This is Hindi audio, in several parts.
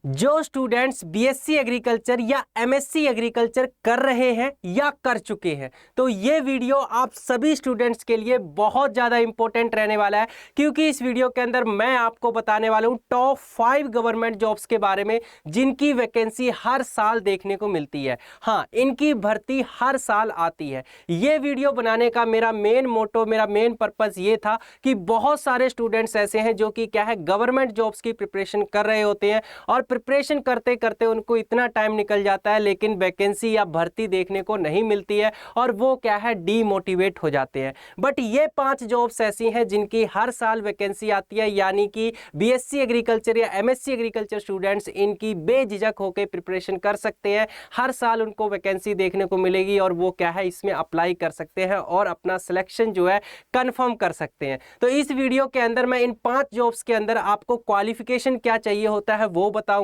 जो स्टूडेंट्स बीएससी एग्रीकल्चर या एमएससी एग्रीकल्चर कर रहे हैं या कर चुके हैं, तो ये वीडियो आप सभी स्टूडेंट्स के लिए बहुत ज़्यादा इंपॉर्टेंट रहने वाला है, क्योंकि इस वीडियो के अंदर मैं आपको बताने वाला हूँ टॉप 5 गवर्नमेंट जॉब्स के बारे में जिनकी वैकेंसी हर साल देखने को मिलती है। हाँ, इनकी भर्ती हर साल आती है। ये वीडियो बनाने का मेरा मेन मोटो, मेरा मेन पर्पज़ ये था कि बहुत सारे स्टूडेंट्स ऐसे हैं जो कि क्या है, गवर्नमेंट जॉब्स की प्रिपरेशन कर रहे होते हैं और प्रिपरेशन करते करते उनको इतना टाइम निकल जाता है लेकिन वैकेंसी या भर्ती देखने को नहीं मिलती है और वो क्या है, डीमोटिवेट हो जाते हैं। बट ये 5 जॉब्स ऐसी हैं जिनकी हर साल वैकेंसी आती है, यानी कि बीएससी एग्रीकल्चर या एमएससी एग्रीकल्चर स्टूडेंट्स इनकी बेझिझक होकर प्रिपरेशन कर सकते हैं। हर साल उनको वैकेंसी देखने को मिलेगी और वो क्या है, इसमें अप्लाई कर सकते हैं और अपना सिलेक्शन जो है कंफर्म कर सकते हैं। तो इस वीडियो के अंदर मैं इन 5 जॉब्स के अंदर आपको क्वालिफिकेशन क्या चाहिए होता है वो बताऊंगा,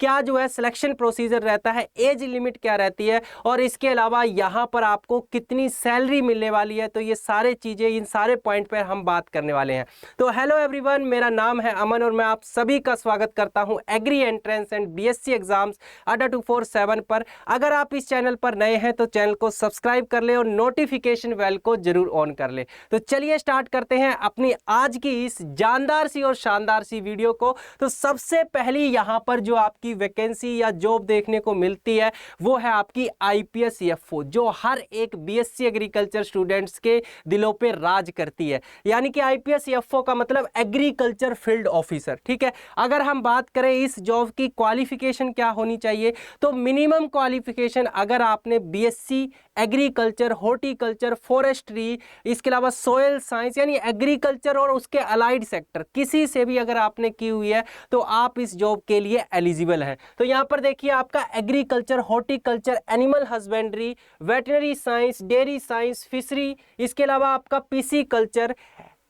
क्या जो है सिलेक्शन प्रोसीजर रहता है, एज लिमिट क्या रहती है और इसके अलावा यहां पर आपको कितनी सैलरी मिलने वाली है। तो ये सारे चीजें, इन सारे पॉइंट पर हम बात करने वाले हैं। तो हेलो एवरीवन, मेरा नाम है अमन और मैं आप सभी का स्वागत करता हूं agri entrance and BSc exams Adda 247 पर। अगर आप इस चैनल पर नए हैं तो चैनल को सब्सक्राइब कर ले और नोटिफिकेशन बेल को जरूर ऑन कर ले। तो चलिए स्टार्ट करते हैं अपनी आज की इस जानदार सी और शानदार सी वीडियो को। तो सबसे पहली यहां पर जो आपकी वैकेंसी या जॉब देखने को मिलती है वो है आपकी आईपीएस एफओ, जो हर एक बीएससी एग्रीकल्चर स्टूडेंट्स के दिलों पे राज करती है। यानी कि आईपीएस एफओ का मतलब एग्रीकल्चर फील्ड ऑफिसर, ठीक है। अगर हम बात करें इस जॉब की क्वालिफिकेशन क्या होनी चाहिए, तो मिनिमम क्वालिफिकेशन अगर आपने बीएससी एग्रीकल्चर, हॉर्टिकल्चर, फॉरेस्ट्री, इसके अलावा सोयल साइंस यानी एग्रीकल्चर और उसके अलाइड सेक्टर किसी से भी अगर आपने की हुई है तो आप इस जॉब के लिए एलिजिबल हैं। तो यहां पर देखिए आपका agriculture, horticulture, animal husbandry, veterinary science, dairy science, fishery, इसके अलावा आपका pisciculture,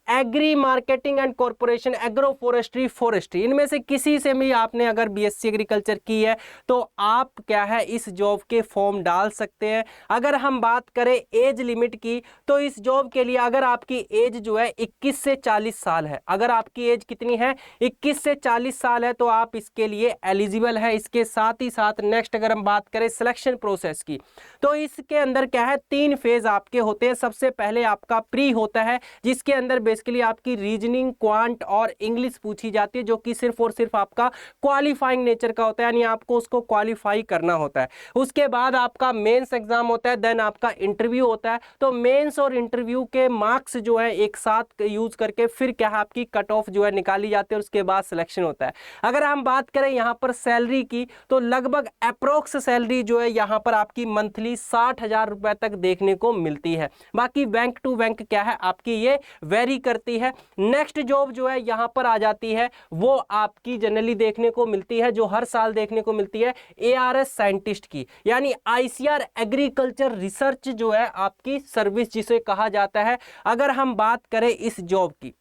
agri marketing and corporation, agro forestry, forestry, इनमें से किसी से भी आपने अगर बीएससी एग्रीकल्चर की है तो आप क्या है, इस जॉब के फॉर्म डाल सकते हैं। अगर हम बात करें एज लिमिट की, तो इस जॉब के लिए अगर आपकी एज जो है 21 से 40 साल है, अगर आपकी एज कितनी है, 21 से 40 साल है, तो आप इसके लिए एलिजिबल है। इसके साथ ही साथ नेक्स्ट अगर हम बात करें सिलेक्शन प्रोसेस की, तो इसके अंदर क्या है, 3 फेज आपके होते हैं। सबसे पहले आपका प्री होता है जिसके अंदर बेसिकली आपकी रीजनिंग, क्वांट और इंग्लिश पूछी जाती है, जो कि सिर्फ और सिर्फ आपका क्वालिफाइंग नेचर का होता है, यानी आपको उसको क्वालिफाई करना होता है। उसके बाद आपका मेंस एग्जाम होता है, देन आपका इंटरव्यू होता है। तो मेंस और इंटरव्यू के मार्क्स जो है एक साथ यूज करके फिर क्या है, आपकी कट ऑफ जो है निकाली जाती है और उसके बाद सिलेक्शन होता है। अगर हम बात करें यहाँ पर सैलरी की, तो लगभग अप्रोक्स सैलरी जो है यहाँ पर आपकी मंथली 60,000 रुपए तक देखने को मिलती है। बाकी बैंक टू बैंक क्या है आपकी ये वेरी करती है। नेक्स्ट जॉब जो है यहां पर आ जाती है, वो आपकी जनरली देखने को मिलती है, जो हर साल देखने को मिलती है, एआरएस साइंटिस्ट की, यानी आईसीआर एग्रीकल्चर रिसर्च जो है आपकी सर्विस जिसे कहा जाता है। अगर हम बात करें इस जॉब की,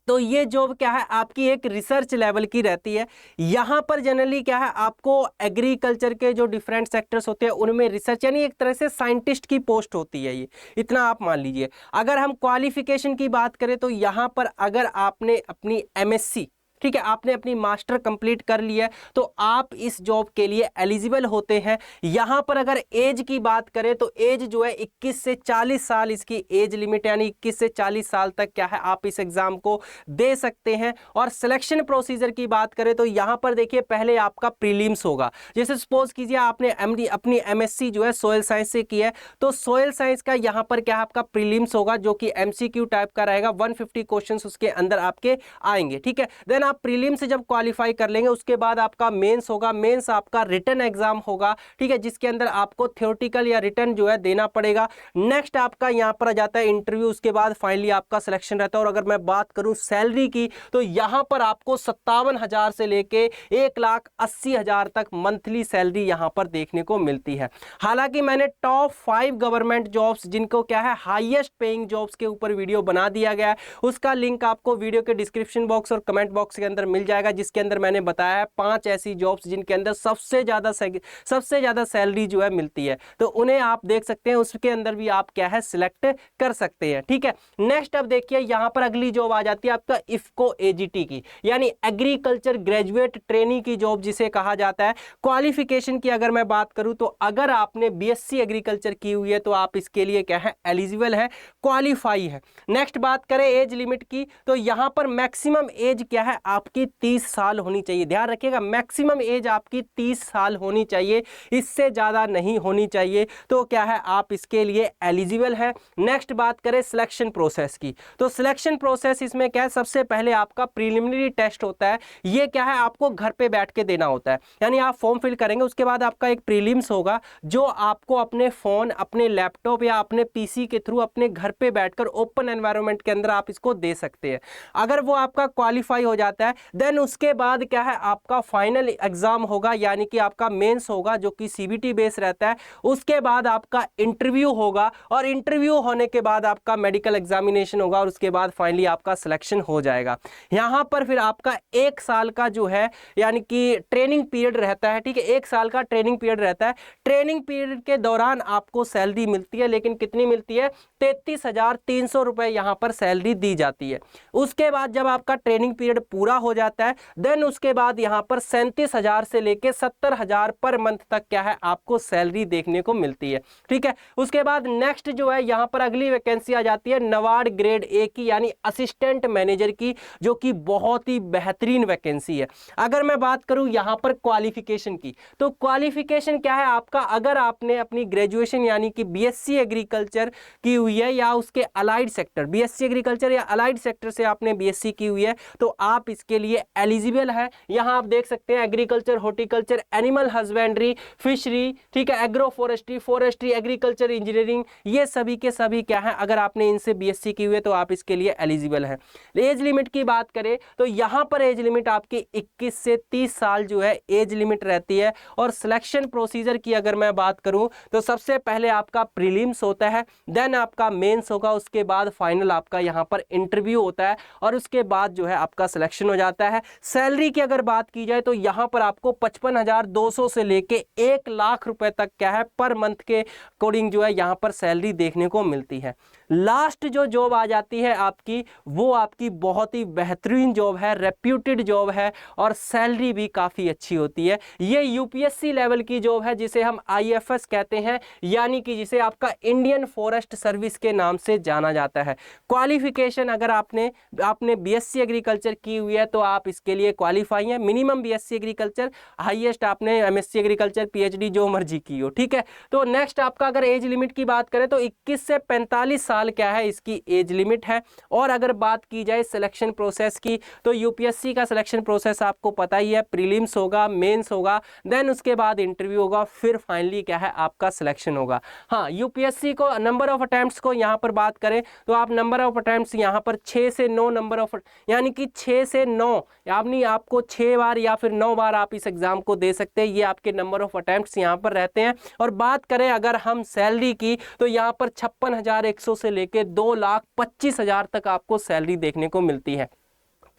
तो ये जॉब क्या है, आपकी एक रिसर्च लेवल की रहती है। यहाँ पर जनरली क्या है, आपको एग्रीकल्चर के जो डिफरेंट सेक्टर्स होते हैं उनमें रिसर्च, यानी एक तरह से साइंटिस्ट की पोस्ट होती है, ये इतना आप मान लीजिए। अगर हम क्वालिफिकेशन की बात करें तो यहाँ पर अगर आपने अपनी एमएससी, ठीक है, आपने अपनी मास्टर कंप्लीट कर लिया है, तो आप इस जॉब के लिए एलिजिबल होते हैं। यहां पर अगर एज की बात करें तो एज जो है 21 से 40 साल इसकी एज लिमिट, यानी 21 से 40 साल तक क्या है, आप इस एग्जाम को दे सकते हैं। और सिलेक्शन प्रोसीजर की बात करें तो यहां पर देखिए पहले आपका प्रीलिम्स होगा। जैसे सपोज कीजिए आपने अपनी एमएससी जो है सोयल साइंस से की है, तो सोयल साइंस का यहां पर क्या है, आपका प्रीलिम्स होगा जो कि एमसीक्यू टाइप का रहेगा। 150 क्वेश्चन उसके अंदर आपके आएंगे, ठीक है। देन आप प्रीलिम से जब क्वालिफाई कर लेंगे उसके बाद आपका मेंस होगा। मेंस आपका रिटन एग्जाम होगा, ठीक है, जिसके अंदर आपको थ्योरेटिकल या रिटन जो है देना पड़ेगा। नेक्स्ट आपका यहां पर आ जाता है इंटरव्यू, उसके बाद फाइनली आपका सिलेक्शन रहता है। और अगर मैं बात करूं सैलरी की, तो यहां पर आपको 57,000 से लेके 1,80,000 तक मंथली सैलरी यहां पर देखने को मिलती है। हालांकि मैंने टॉप 5 गवर्नमेंट जॉब्स जिनको क्या है हाईएस्ट पेइंग जॉब्स के ऊपर वीडियो बना दिया गया है, उसका लिंक आपको वीडियो के डिस्क्रिप्शन बॉक्स और कमेंट बॉक्स बॉक्स के अंदर मिल जाएगा, जिसके अंदर मैंने बताया है 5 ऐसी जॉब्स जिनके अंदर सबसे ज़्यादा सैलरी जो है मिलती है, तो उन्हें आप देख सकते हैं, उसके अंदर भी आप क्या है सिलेक्ट कर सकते हैं। ठीक है, नेक्स्ट अब देखिए यहाँ पर अगली जॉब आ जाती है आपका इफको एजीटी की, यानी एग्रीकल्चर ग्रेजुएट ट्रेनी की जॉब जिसे कहा जाता है। क्वालिफिकेशन की अगर मैं बात करूं तो अगर आपने बीएससी एग्रीकल्चर की हुई है तो आप इसके लिए क्या है एलिजिबल है, क्वालिफाई है। नेक्स्ट बात करें एज लिमिट की, तो यहां पर मैक्सिमम एज क्या है आपकी 30 साल होनी चाहिए। ध्यान रखिएगा, मैक्सिमम एज आपकी 30 साल होनी चाहिए, इससे ज्यादा नहीं होनी चाहिए, तो क्या है आप इसके लिए एलिजिबल है। नेक्स्ट बात करें सिलेक्शन प्रोसेस की, तो सिलेक्शन प्रोसेस इसमें क्या है, सबसे पहले आपका प्रीलिमिनरी टेस्ट होता है, ये क्या है आपको घर पे बैठ के देना होता है, यानी आप फॉर्म फिल करेंगे, उसके बाद आपका एक प्रीलिम्स होगा जो आपको अपने फोन, अपने लैपटॉप या अपने पीसी के थ्रू अपने घर पे बैठकर ओपन एनवायरनमेंट के अंदर आप इसको दे सकते हैं। अगर वो आपका क्वालिफाई हो जाता है देन उसके बाद क्या है आपका फाइनल एग्जाम होगा, यानी कि आपका मेंस होगा जो कि सीबीटी बेस रहता है। उसके बाद आपका इंटरव्यू होगा और इंटरव्यू होने के बाद आपका मेडिकल एग्जामिनेशन होगा और उसके बाद फाइनली आपका सिलेक्शन हो जाएगा। यहां पर फिर आपका 1 साल का जो है यानी कि ट्रेनिंग पीरियड रहता है। ठीक है, 1 साल का ट्रेनिंग पीरियड रहता है। ट्रेनिंग पीरियड के दौरान आपको सैलरी मिलती है, लेकिन कितनी मिलती है, 33,300 रुपए यहां पर सैलरी दी जाती है। उसके बाद जब आपका ट्रेनिंग पीरियड पूरा हो जाता है देन उसके बाद यहां पर 37,000 से लेके 70,000 पर मंथ तक क्या है आपको सैलरी देखने को मिलती है। ठीक है, उसके बाद नेक्स्ट जो है यहां पर अगली वैकेंसी आ जाती है नवाड ग्रेड ए की, यानी असिस्टेंट मैनेजर की, जो कि बहुत ही बेहतरीन वैकेंसी है। अगर मैं बात करूं यहां पर क्वालिफिकेशन की, तो क्वालिफिकेशन क्या है आपका, अगर आपने अपनी ग्रेजुएशन यानी कि बीएससी एग्रीकल्चर की हुई है या उसके अलाइड सेक्टर, बीएससी एग्रीकल्चर या अलाइड सेक्टर से आपने बीएससी की हुई है तो आप इसके लिए एलिजिबल है। यहां आप देख सकते हैं agriculture, horticulture, animal husbandry, fishery, ठीक है, agro forestry, forestry, agriculture engineering, ये सभी के सभी क्या है, अगर आपने इनसे बीएससी की हुई है तो आप इसके लिए एलिजिबल है। एज लिमिट की बात करें तो यहां पर एज लिमिट आपकी 21 से 30 साल जो है एज लिमिट रहती है। और सिलेक्शन प्रोसीजर की अगर मैं बात करूं तो सबसे पहले आपका प्रीलिम्स होता है, देन आपका मेंस होगा, उसके बाद फाइनल आपका यहां पर इंटरव्यू होता है और उसके बाद जो है आपका सिलेक्शन हो जाता है। सैलरी की अगर बात की जाए तो यहां पर आपको 55,200 से लेके 1 लाख रुपए तक क्या है पर मंथ के अकॉर्डिंग जो है यहां पर सैलरी देखने को मिलती है। लास्ट जो जॉब आ जाती है आपकी, वो आपकी बहुत ही बेहतरीन जॉब है, रेप्यूटेड जॉब है और सैलरी भी काफ़ी अच्छी होती है। ये यूपीएससी लेवल की जॉब है जिसे हम आईएफएस कहते हैं, यानी कि जिसे आपका इंडियन फॉरेस्ट सर्विस के नाम से जाना जाता है। क्वालिफिकेशन अगर आपने बीएससी एग्रीकल्चर की हुई है तो आप इसके लिए क्वालिफाई हैं। मिनिमम बीएससी एग्रीकल्चर, हाईएस्ट आपने एमएससी एग्रीकल्चर, पीएचडी जो मर्जी की हो। ठीक है, तो नेक्स्ट आपका अगर एज लिमिट की बात करें तो 21 से 45 साल क्या है इसकी एज लिमिट है। और अगर बात की जाए सिलेक्शन प्रोसेस की तो यूपीएससी का सिलेक्शन प्रोसेस आपको पता ही है, प्रीलिम्स होगा, मेंस होगा, देन उसके बाद इंटरव्यू होगा, फिर फाइनली क्या है आपका सिलेक्शन होगा। हाँ, यूपीएससी को नंबर ऑफ अटेम्प्ट्स को यहाँ पर बात करें तो आप नंबर ऑफ अटेम्प्ट्स यहाँ पर 6 से 9 नंबर ऑफ, यानी कि 6 से 9 यानी आपको 6 बार या फिर 9 बार आप इस एग्जाम को दे सकते हैं। ये आपके नंबर ऑफ अटेम्प्ट्स यहाँ पर रहते हैं। और बात करें अगर हम सैलरी की तो यहाँ पर 56,100 से लेके 2,25,000 तक आपको सैलरी देखने को मिलती है।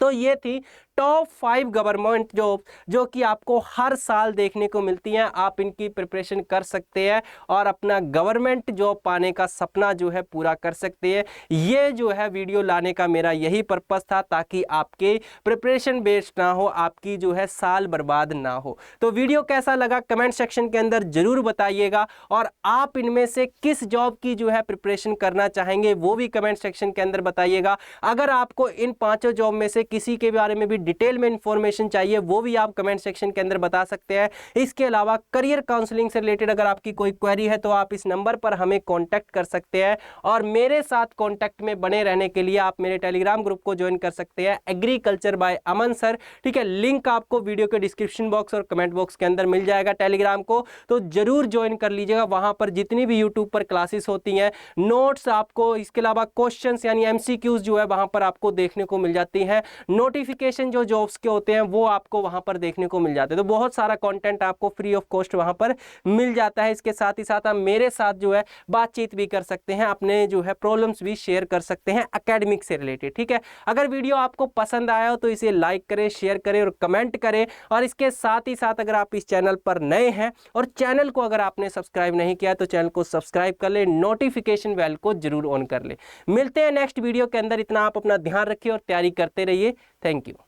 तो ये थी टॉप 5 गवर्नमेंट जॉब जो कि आपको हर साल देखने को मिलती हैं। आप इनकी प्रिपरेशन कर सकते हैं और अपना गवर्नमेंट जॉब पाने का सपना जो है पूरा कर सकते हैं। ये जो है वीडियो लाने का मेरा यही पर्पस था ताकि आपके प्रिपरेशन बेस्ड ना हो, आपकी जो है साल बर्बाद ना हो। तो वीडियो कैसा लगा कमेंट सेक्शन के अंदर जरूर बताइएगा और आप इनमें से किस जॉब की जो है प्रिपरेशन करना चाहेंगे वो भी कमेंट सेक्शन के अंदर बताइएगा। अगर आपको इन 5 जॉब में से किसी के बारे में भी डिटेल में इंफॉर्मेशन चाहिए वो भी आप कमेंट सेक्शन के अंदर बता सकते हैं। इसके अलावा करियर काउंसलिंग से रिलेटेड अगर आपकी कोई क्वेरी है तो आप इस नंबर पर हमें कांटेक्ट कर सकते हैं। और मेरे साथ कांटेक्ट में बने रहने के लिए आप मेरे टेलीग्राम ग्रुप को ज्वाइन कर सकते हैं, एग्रीकल्चर बाय अमन सर। ठीक है, लिंक आपको वीडियो के डिस्क्रिप्शन बॉक्स और कमेंट बॉक्स के अंदर मिल जाएगा टेलीग्राम को, तो जरूर ज्वाइन कर लीजिएगा। वहां पर जितनी भी यूट्यूब पर क्लासेस होती हैं, नोट्स आपको, इसके अलावा क्वेश्चंस यानी एमसीक्यूज जो है वहां पर आपको देखने को मिल जाती हैं। नोटिफिकेशन जो जॉब्स के होते हैं वो आपको वहां पर देखने को मिल जाते हैं। तो बहुत सारा कंटेंट आपको फ्री ऑफ कॉस्ट वहां पर मिल जाता है। इसके साथ ही साथ आप मेरे साथ जो है बातचीत भी कर सकते हैं, अपने जो है प्रॉब्लम्स भी शेयर कर सकते हैं एकेडमिक से रिलेटेड। ठीक है, अगर वीडियो आपको पसंद आया हो तो इसे लाइक करें, शेयर करें और कमेंट करें। और इसके साथ ही साथ अगर आप इस चैनल पर नए हैं और चैनल को अगर आपने सब्सक्राइब नहीं किया तो चैनल को सब्सक्राइब कर ले, नोटिफिकेशन बेल को जरूर ऑन कर ले। मिलते हैं नेक्स्ट वीडियो के अंदर। इतना आप अपना ध्यान रखिए और तैयारी करते रहिए। Thank you.